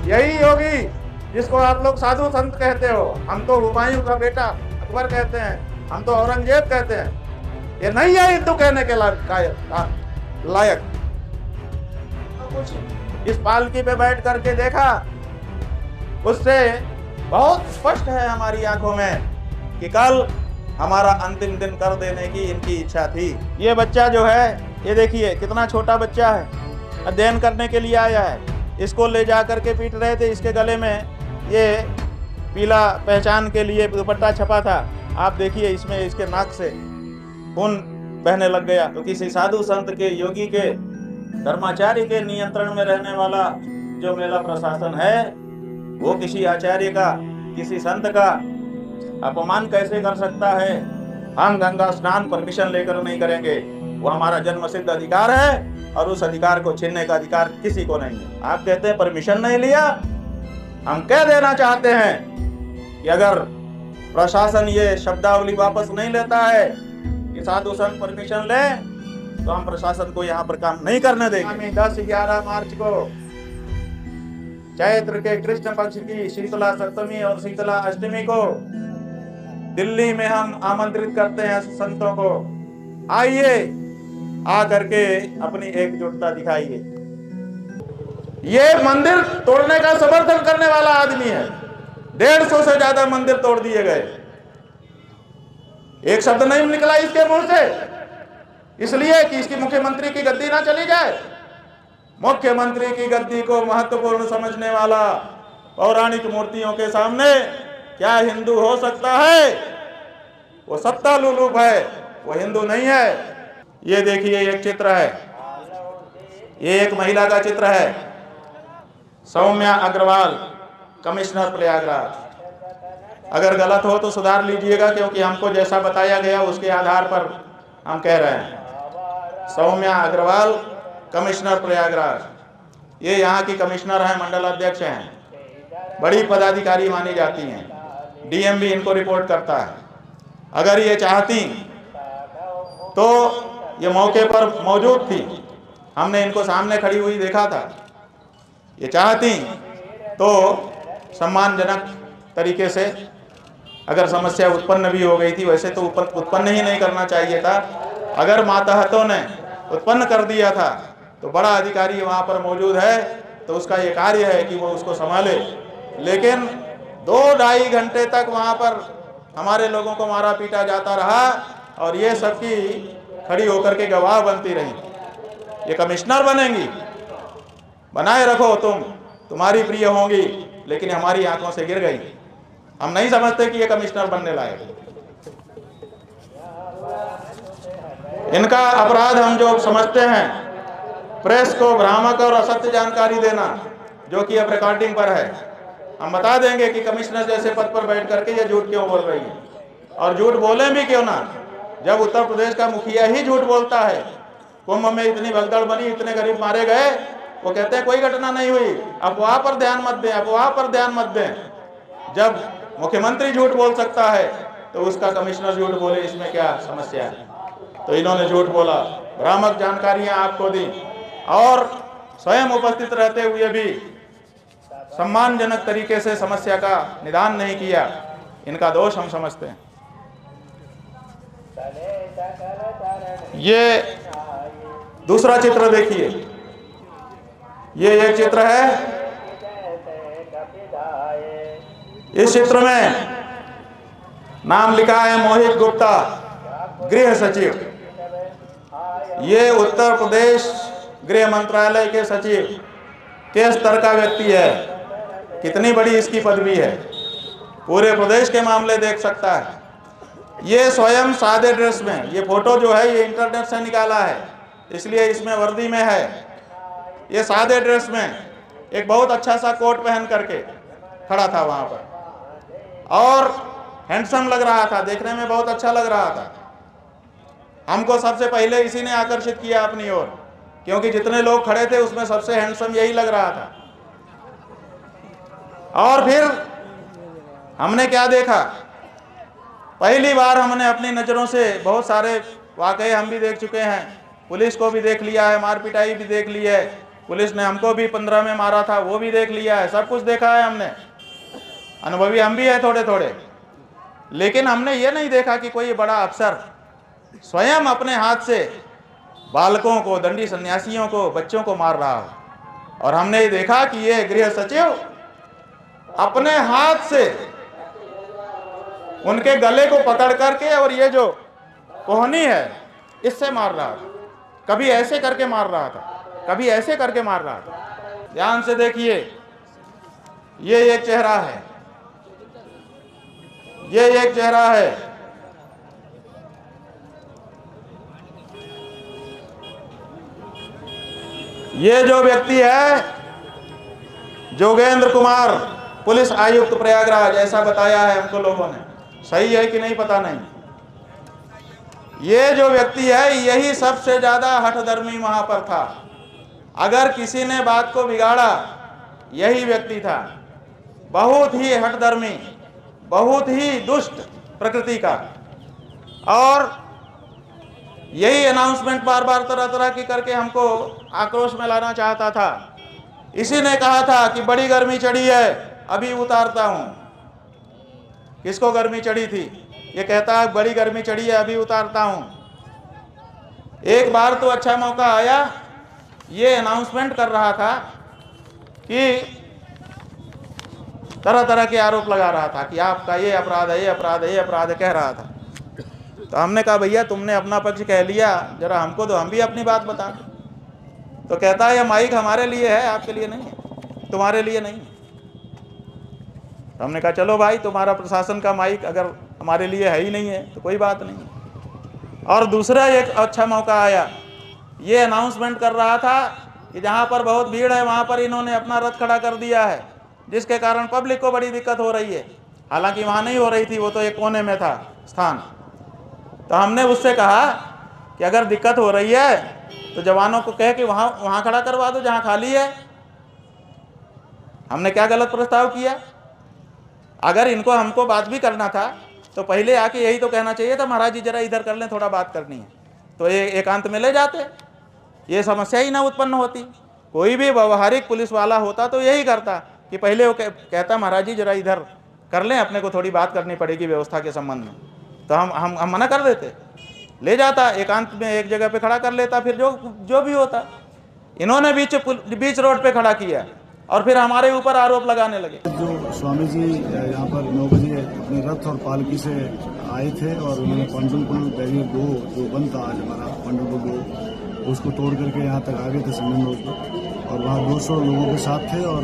यही योगी जिसको आप लोग साधु संत कहते हो। हम तो हुमायूं का बेटा अकबर कहते हैं, हम तो औरंगजेब कहते हैं। ये नहीं है हिंदू कहने के लायक। कुछ इस पालकी पे बैठ करके देखा, उससे बहुत स्पष्ट है हमारी आंखों में कि कल हमारा अंतिम दिन कर देने की इनकी इच्छा थी। ये बच्चा जो है, ये देखिए कितना छोटा बच्चा है, अध्ययन करने के लिए आया है। इसको ले जा करके पीट रहे थे। इसके गले में ये पीला पहचान के लिए दुपट्टा छपा था। आप देखिए इसमें इसके नाक से खून बहने लग गया। तो किसी साधु संत के, योगी के, धर्माचार्य के नियंत्रण में रहने वाला जो मेला प्रशासन है, वो किसी आचार्य का, किसी संत का अपमान कैसे कर सकता है? हम गंगा स्नान परमिशन लेकर नहीं करेंगे। वो हमारा जन्म सिद्ध अधिकार है और उस अधिकार को छीनने का अधिकार किसी को नहीं है। आप कहते हैं परमिशन नहीं लिया। हम कह देना चाहते हैं कि अगर प्रशासन ये शब्दावली वापस नहीं लेता है कि साधु संत परमिशन ले, तो हम प्रशासन को यहाँ पर काम नहीं करने देंगे। 10-11 मार्च को चैत्र के कृष्ण पक्ष की शीतला सप्तमी और शीतला अष्टमी को दिल्ली में हम आमंत्रित करते हैं संतों को, आइए, आ करके अपनी एकजुटता दिखाइए। ये मंदिर तोड़ने का समर्थन करने वाला आदमी है। 150 से ज्यादा मंदिर तोड़ दिए गए। एक शब्द नहीं निकला इसके मुंह से, इसलिए कि इसकी मुख्यमंत्री की गद्दी ना चली जाए। मुख्यमंत्री की गद्दी को महत्वपूर्ण समझने वाला पौराणिक मूर्तियों के सामने क्या हिंदू हो सकता है? वो सत्ता लुलूप है, वो हिंदू नहीं है। ये देखिए एक चित्र है, ये एक महिला का चित्र है, सौम्या अग्रवाल, कमिश्नर प्रयागराज। अगर गलत हो तो सुधार लीजिएगा, क्योंकि हमको जैसा बताया गया उसके आधार पर हम कह रहे हैं। सौम्या अग्रवाल, कमिश्नर प्रयागराज। ये यहाँ की कमिश्नर हैं, मंडल अध्यक्ष हैं, बड़ी पदाधिकारी मानी जाती हैं। डीएम भी इनको रिपोर्ट करता है। अगर ये चाहती तो ये मौके पर मौजूद थी, हमने इनको सामने खड़ी हुई देखा था। ये चाहती तो सम्मानजनक तरीके से, अगर समस्या उत्पन्न भी हो गई थी, वैसे तो उत्पन्न ही नहीं करना चाहिए था। अगर मातहतों ने उत्पन्न कर दिया था तो बड़ा अधिकारी वहाँ पर मौजूद है, तो उसका ये कार्य है कि वो उसको संभाले। लेकिन 2-2.5 घंटे तक वहाँ पर हमारे लोगों को मारा पीटा जाता रहा और ये सबकी खड़ी होकर के गवाह बनती रही। ये कमिश्नर बनेंगी, बनाए रखो, तुम्हारी प्रिय होंगी, लेकिन हमारी आंखों से गिर गई। हम नहीं समझते कि ये कमिश्नर बनने लायक। इनका अपराध हम जो समझते हैं, प्रेस को भ्रामक और असत्य जानकारी देना, जो कि अब रिकॉर्डिंग पर है। हम बता देंगे कि कमिश्नर जैसे पद पर बैठ करके ये झूठ क्यों बोल रही है, और झूठ बोले भी क्यों ना, जब उत्तर प्रदेश का मुखिया ही झूठ बोलता है। कुंभ में इतनी भगदड़ बनी, इतने गरीब मारे गए, वो कहते हैं कोई घटना नहीं हुई, अफवाह पर ध्यान मत दें, अफवाह पर ध्यान मत दें। जब मुख्यमंत्री झूठ बोल सकता है तो उसका कमिश्नर झूठ बोले, इसमें क्या समस्या है? तो इन्होंने झूठ बोला, भ्रामक जानकारियां आपको दी और स्वयं उपस्थित रहते हुए भी सम्मानजनक तरीके से समस्या का निदान नहीं किया। इनका दोष हम समझते हैं। ये दूसरा चित्र देखिए, ये एक चित्र है। इस चित्र में नाम लिखा है मोहित गुप्ता, गृह सचिव। ये उत्तर प्रदेश गृह मंत्रालय के सचिव के स्तर का व्यक्ति है। कितनी बड़ी इसकी पदवी है, पूरे प्रदेश के मामले देख सकता है। ये स्वयं सादे ड्रेस में, ये फोटो जो है ये इंटरनेट से निकाला है, इसलिए इसमें वर्दी में है। ये सादे ड्रेस में एक बहुत अच्छा सा कोट पहन करके खड़ा था वहां पर, और हैंडसम लग रहा था, देखने में बहुत अच्छा लग रहा था। हमको सबसे पहले इसी ने आकर्षित किया अपनी ओर, क्योंकि जितने लोग खड़े थे उसमें सबसे हैंडसम यही लग रहा था। और फिर हमने क्या देखा, पहली बार हमने अपनी नज़रों से बहुत सारे वाकये हम भी देख चुके हैं, पुलिस को भी देख लिया है, मार पिटाई भी देख ली है, पुलिस ने हमको भी 15 में मारा था, वो भी देख लिया है, सब कुछ देखा है हमने, अनुभवी हम भी है थोड़े थोड़े। लेकिन हमने ये नहीं देखा कि कोई बड़ा अफसर स्वयं अपने हाथ से बालकों को, दंडी सन्यासियों को, बच्चों को मार रहा हो। और हमने ये देखा कि ये गृह सचिव अपने हाथ से उनके गले को पकड़ करके और ये जो कोहनी है इससे मार रहा था, कभी ऐसे करके मार रहा था, कभी ऐसे करके मार रहा था। ध्यान से देखिए, ये एक चेहरा है, ये एक चेहरा है। ये जो व्यक्ति है जोगेंद्र कुमार, पुलिस आयुक्त प्रयागराज, ऐसा बताया है हमको लोगों ने, सही है कि नहीं पता नहीं। ये जो व्यक्ति है यही सबसे ज्यादा हठधर्मी वहां पर था। अगर किसी ने बात को बिगाड़ा यही व्यक्ति था। बहुत ही हठधर्मी, बहुत ही दुष्ट प्रकृति का। और यही अनाउंसमेंट बार बार तरह तरह की करके हमको आक्रोश में लाना चाहता था। इसी ने कहा था कि बड़ी गर्मी चढ़ी है, अभी उतारता हूं। किसको गर्मी चढ़ी थी? ये कहता है बड़ी गर्मी चढ़ी है, अभी उतारता हूं। एक बार तो अच्छा मौका आया, ये अनाउंसमेंट कर रहा था कि तरह तरह के आरोप लगा रहा था कि आपका ये अपराध है, ये अपराध है, ये अपराध है, कह रहा था। तो हमने कहा भैया तुमने अपना पक्ष कह लिया, जरा हमको तो हम भी अपनी बात बता। तो कहता है ये माइक हमारे लिए है, आपके लिए नहीं है, तुम्हारे लिए नहीं है। तो हमने कहा चलो भाई, तुम्हारा प्रशासन का माइक अगर हमारे लिए है ही नहीं है तो कोई बात नहीं। और दूसरा एक अच्छा मौका आया, ये अनाउंसमेंट कर रहा था कि जहाँ पर बहुत भीड़ है वहाँ पर इन्होंने अपना रथ खड़ा कर दिया है, जिसके कारण पब्लिक को बड़ी दिक्कत हो रही है। हालांकि वहाँ नहीं हो रही थी, वो तो एक कोने में था स्थान। तो हमने उससे कहा कि अगर दिक्कत हो रही है तो जवानों को कह कि वहाँ खड़ा करवा दो जहाँ खाली है। हमने क्या गलत प्रस्ताव किया? अगर इनको हमको बात भी करना था तो पहले आके यही तो कहना चाहिए था, महाराज जी जरा इधर कर लें, थोड़ा बात करनी है। तो ये एकांत में ले जाते, ये समस्या ही ना उत्पन्न होती। कोई भी व्यवहारिक पुलिस वाला होता तो यही करता कि पहले वो कहता महाराज जी जरा इधर कर लें, अपने को थोड़ी बात करनी पड़ेगी व्यवस्था के संबंध में। तो हम मना कर देते, ले जाता एकांत में एक जगह पे खड़ा कर लेता, फिर जो भी होता। इन्होंने बीच रोड पे खड़ा किया और फिर हमारे ऊपर आरोप लगाने लगे। जो स्वामी जी यहाँ पर 9 बजे अपने रथ और पालकी से आए थे और उन्होंने पंडुलपुर बैरियर 2 जो बंद था आज हमारा पंडुलपुर 2, उसको तोड़ करके यहाँ तक आ गए थे संगम रोड पर। और वहाँ 200 लोगों के साथ थे और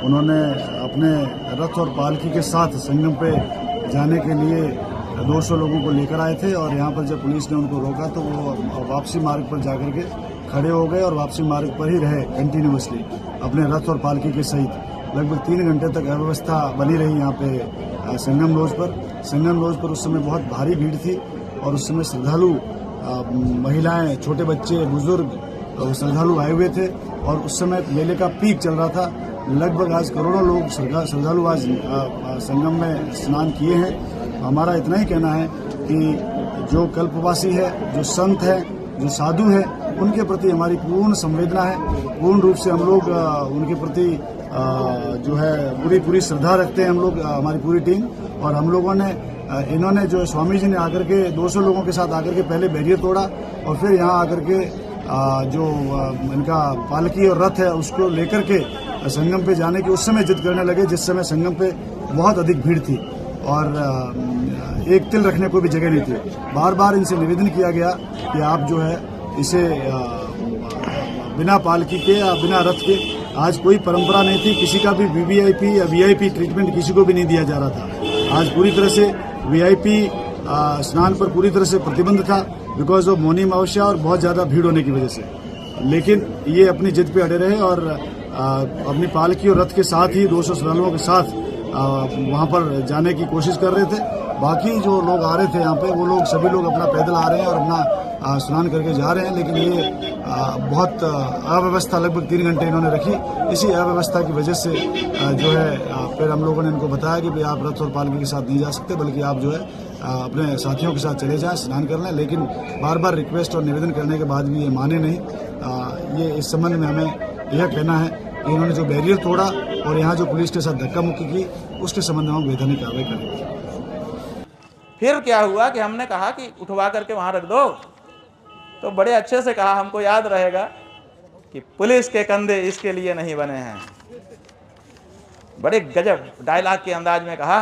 उन्होंने अपने रथ और पालकी के साथ संगम पे जाने के लिए 200 लोगों को लेकर आए थे। और यहाँ पर जब पुलिस ने उनको रोका तो वो वापसी मार्ग पर जाकर के खड़े हो गए और वापसी मार्ग पर ही रहे कंटिन्यूअसली अपने रथ और पालकी के सहित। लगभग 3 घंटे तक अव्यवस्था बनी रही यहाँ पे संगम लॉज पर। संगम लॉज पर उस समय बहुत भारी भीड़ थी और उस समय श्रद्धालु महिलाएं, छोटे बच्चे, बुजुर्ग श्रद्धालु आए हुए थे और उस समय मेले का पीक चल रहा था। लगभग आज करोड़ों लोग श्रद्धालु आज संगम में स्नान किए हैं। हमारा इतना ही कहना है कि जो कल्पवासी है, जो संत है, जो साधु है, उनके प्रति हमारी पूर्ण संवेदना है। पूर्ण रूप से हम लोग उनके प्रति जो है पूरी श्रद्धा रखते हैं हम लोग, हमारी पूरी टीम। और हम लोगों ने इन्होंने जो स्वामी जी ने आकर के 200 लोगों के साथ आकर के पहले बैरियर तोड़ा और फिर यहाँ आकर के जो इनका पालकी और रथ है उसको लेकर के संगम पे जाने की उस समय जिद करने लगे, जिस समय संगम पे बहुत अधिक भीड़ थी और एक तिल रखने को भी जगह नहीं थी। बार बार इनसे निवेदन किया गया कि आप जो है इसे बिना पालकी के या बिना रथ के, आज कोई परंपरा नहीं थी, किसी का भी वीवीआईपी या वीआईपी ट्रीटमेंट किसी को भी नहीं दिया जा रहा था। आज पूरी तरह से वीआईपी स्नान पर पूरी तरह से प्रतिबंध था बिकॉज ऑफ मौनी अमावस्या और बहुत ज्यादा भीड़ होने की वजह से। लेकिन ये अपनी जिद पे अड़े रहे और अपनी पालकी और रथ के साथ ही 200 श्रद्धालुओं के साथ वहां पर जाने की कोशिश कर रहे थे। बाकी जो लोग आ रहे थे यहाँ पे, वो लोग सभी लोग अपना पैदल आ रहे हैं और अपना स्नान करके जा रहे हैं। लेकिन ये बहुत अव्यवस्था लगभग 3 घंटे इन्होंने रखी। इसी अव्यवस्था की वजह से जो है फिर हम लोगों ने इनको बताया कि भाई आप रथ और पालकी के साथ नहीं जा सकते, बल्कि आप जो है अपने साथियों के साथ चले जाएं, स्नान कर लें। लेकिन बार बार रिक्वेस्ट और निवेदन करने के बाद भी ये माने नहीं। ये इस संबंध में हमें यह कहना है कि इन्होंने जो बैरियर तोड़ा और यहाँ जो पुलिस के साथ धक्का मुक्की की, उसके संबंध में हम वैधानिक कार्रवाई करेंगे। फिर क्या हुआ कि हमने कहा कि उठवा करके वहां रख दो, तो बड़े अच्छे से कहा, हमको याद रहेगा कि पुलिस के कंधे इसके लिए नहीं बने हैं। बड़े गजब डायलॉग के अंदाज में कहा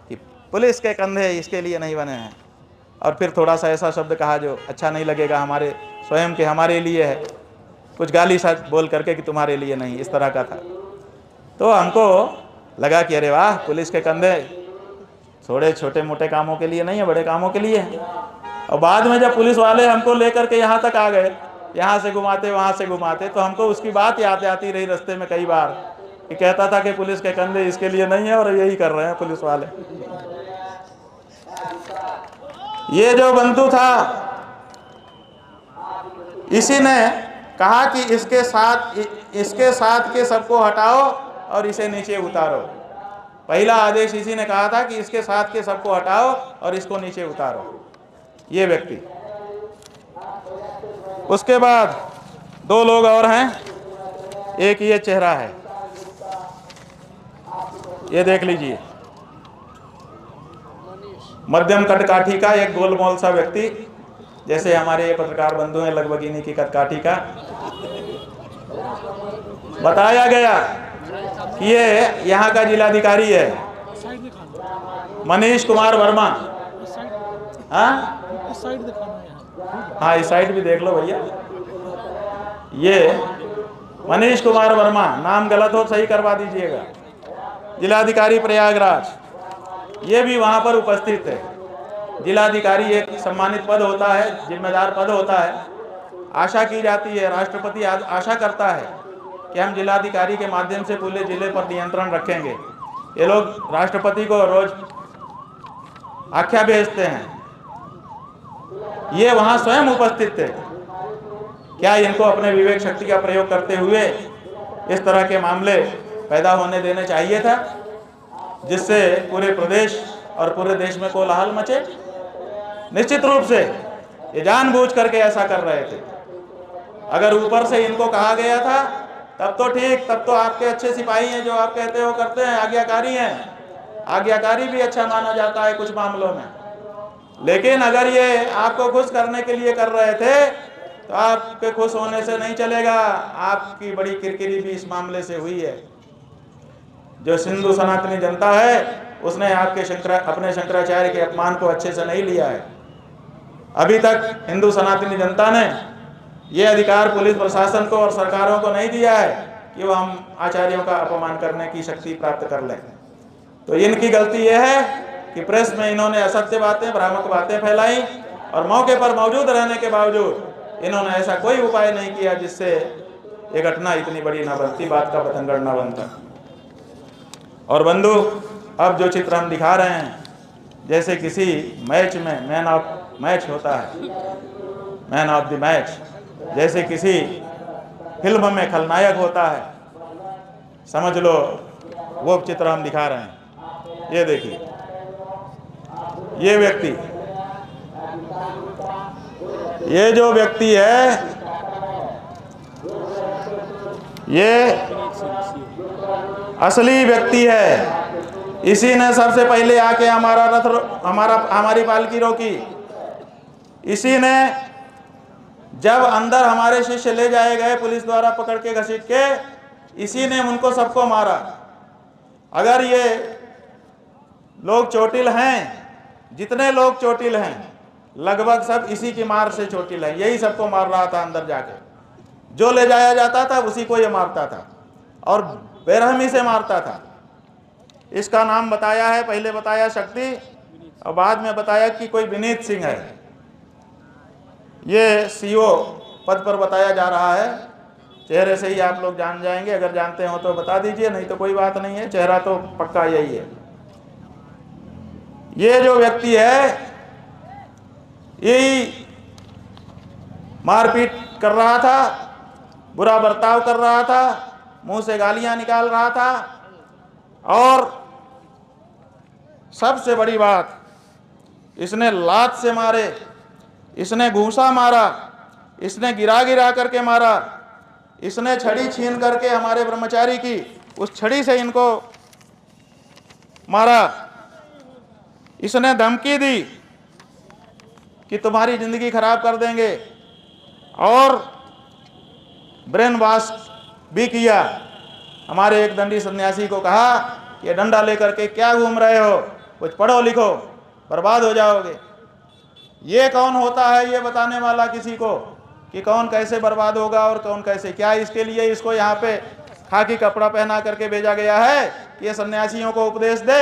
कि पुलिस के कंधे इसके लिए नहीं बने हैं। और फिर थोड़ा सा ऐसा शब्द कहा जो अच्छा नहीं लगेगा हमारे स्वयं के, हमारे लिए है, कुछ गाली सा बोल करके कि तुम्हारे लिए नहीं, इस तरह का था। तो हमको लगा कि अरे वाह, पुलिस के कंधे थोड़े छोटे मोटे कामों के लिए नहीं है, बड़े कामों के लिए है। और बाद में जब पुलिस वाले हमको लेकर के यहाँ तक आ गए, यहाँ से घुमाते वहाँ से घुमाते, तो हमको उसकी बात याद आती रही रास्ते में कई बार कि कहता था कि पुलिस के कंधे इसके लिए नहीं है, और यही कर रहे हैं पुलिस वाले। ये जो बंधु था, इसी ने कहा कि इसके साथ के सबको हटाओ और इसे नीचे उतारो। पहला आदेश इसी ने कहा था कि इसके साथ के सबको हटाओ और इसको नीचे उतारो, ये व्यक्ति। उसके बाद दो लोग और हैं, एक ये चेहरा है, ये देख लीजिए, मध्यम कदकाठी का एक गोलमोल सा व्यक्ति, जैसे हमारे ये पत्रकार बंधु हैं लगभग इन्हीं की कदकाठी का। बताया गया कि ये यहाँ का जिलाधिकारी है, मनीष कुमार वर्मा। हाँ, इस साइड भी देख लो भैया। ये मनीष कुमार वर्मा, नाम गलत हो सही करवा दीजिएगा, जिलाधिकारी प्रयागराज, ये भी वहाँ पर उपस्थित है। जिलाधिकारी एक सम्मानित पद होता है, जिम्मेदार पद होता है। आशा की जाती है, राष्ट्रपति आशा करता है कि हम जिलाधिकारी के माध्यम से पूरे जिले पर नियंत्रण रखेंगे। ये लोग राष्ट्रपति को रोज आख्या भेजते हैं, ये वहाँ स्वयं उपस्थित थे। क्या इनको अपने विवेक शक्ति का प्रयोग करते हुए इस तरह के मामले पैदा होने देने चाहिए था, जिससे पूरे प्रदेश और पूरे देश में कोलाहल मचे? निश्चित रूप से ये जानबूझ करके ऐसा कर रहे थे। अगर ऊपर से इनको कहा गया था तब तो ठीक, तब तो आपके अच्छे सिपाही हैं, जो आप कहते हो करते हैं, आज्ञाकारी हैं। आज्ञाकारी भी अच्छा माना जाता है कुछ मामलों में। लेकिन अगर ये आपको खुश करने के लिए कर रहे थे तो आपके खुश होने से नहीं चलेगा। आपकी बड़ी किरकिरी भी इस मामले से हुई है। जो हिंदू सनातनी जनता है उसने आपके अपने शंकराचार्य के अपमान को अच्छे से नहीं लिया है। अभी तक हिंदू सनातनी जनता ने ये अधिकार पुलिस प्रशासन को और सरकारों को नहीं दिया है कि वो हम आचार्यों का अपमान करने की शक्ति प्राप्त कर लें। तो इनकी गलती यह है कि प्रेस में इन्होंने असत्य बातें, भ्रामक बातें फैलाई, और मौके पर मौजूद रहने के बावजूद इन्होंने ऐसा कोई उपाय नहीं किया जिससे ये घटना इतनी बड़ी न बनती, बात का पतंगड़ न बनता। और बंधु, अब जो चित्र हम दिखा रहे हैं, जैसे किसी मैच में मैन ऑफ मैच होता है, मैन ऑफ द मैच, जैसे किसी फिल्म में खलनायक होता है, समझ लो वो चित्र हम दिखा रहे हैं। ये देखिए, ये व्यक्ति, ये जो व्यक्ति है, ये असली व्यक्ति है। इसी ने सबसे पहले आके हमारा रथ, हमारी पालकी रोकी। इसी ने जब अंदर हमारे शिष्य ले जाए गए पुलिस द्वारा पकड़ के घसीट के, इसी ने उनको सबको मारा। अगर ये लोग चोटिल हैं, जितने लोग चोटिल हैं, लगभग सब इसी की मार से चोटिल हैं। यही सबको मार रहा था अंदर जाके। जो ले जाया जाता था उसी को ये मारता था और बेरहमी से मारता था। इसका नाम बताया है, पहले बताया शक्ति और बाद में बताया कि कोई विनीत सिंह है। ये सीओ पद पर बताया जा रहा है। चेहरे से ही आप लोग जान जाएंगे, अगर जानते हो तो बता दीजिए, नहीं तो कोई बात नहीं है, चेहरा तो पक्का यही है। ये जो व्यक्ति है यही मारपीट कर रहा था, बुरा बर्ताव कर रहा था, मुंह से गालियां निकाल रहा था, और सबसे बड़ी बात, इसने लात से मारे, इसने घूसा मारा, इसने गिरा गिरा करके मारा, इसने छड़ी छीन करके हमारे ब्रह्मचारी की उस छड़ी से इनको मारा। इसने धमकी दी कि तुम्हारी जिंदगी खराब कर देंगे और ब्रेन वॉश भी किया। हमारे एक दंडी सन्यासी को कहा कि डंडा लेकर के क्या घूम रहे हो, कुछ पढ़ो लिखो, बर्बाद हो जाओगे। ये कौन होता है ये बताने वाला किसी को कि कौन कैसे बर्बाद होगा और कौन कैसे? क्या इसके लिए इसको यहाँ पे खाकी कपड़ा पहना करके भेजा गया है कि ये सन्यासियों को उपदेश दे